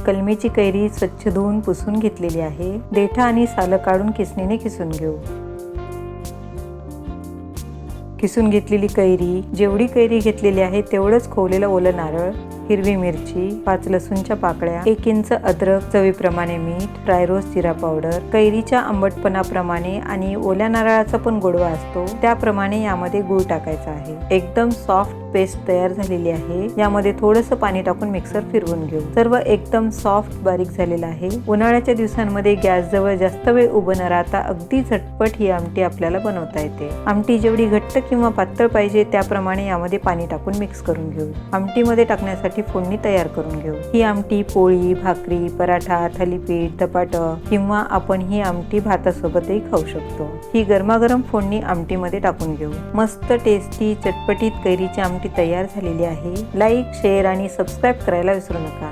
कलमीची कैरी स्वच्छ धुवून पुसून घेतलेली आहे। देठ आणि साल काढून किसणीने किसून घेऊ। किसून घेतलेली कैरी, जेवढी कैरी घेतलेली आहे तेवढंच खोवलेलं ओलं नारळ, हिरवी मिरची, 5 लसूणच्या पाकळ्या, 1 इंच अद्रक, चवीप्रमाणे मीठ, ड्राय रोस्ट जिरा पावडर, कैरीच्या आंबटपणाप्रमाणे आणि ओल्या नारळाचा पण गोडवा असतो त्याप्रमाणे यामध्ये गूळ टाकायचा आहे। एकदम सॉफ्ट पेस्ट तयार झालेली आहे। यामध्ये थोडंसं पाणी टाकून मिक्सर फिरवून घेऊ। सर्व एकदम सॉफ्ट बारीक झालेलं आहे। उन्हाळ्याच्या दिवसांमध्ये गॅस जवळ जास्त वेळ उभं न राहता अगदी झटपट ही आमटी आपल्याला बनवता येते। आमटी जेवढी घट्ट किंवा पातळ पाहिजे त्याप्रमाणे यामध्ये पाणी टाकून मिक्स करून घेऊ। आमटीमध्ये टाकण्यासाठी फोडणी तयार करून घेऊ। ही आमटी पोळी, भाकरी, पराठा, थालीपीठ, धपाटं किंवा आपण ही आमटी भातासोबतही खाऊ शकतो। ही गरमागरम फोडणी आमटीमध्ये टाकून घेऊ। मस्त टेस्टी चटपटीत कैरीची आमटी तयार झालेली आहे। लाईक, शेअर आणि सबस्क्राईब करायला विसरू नका।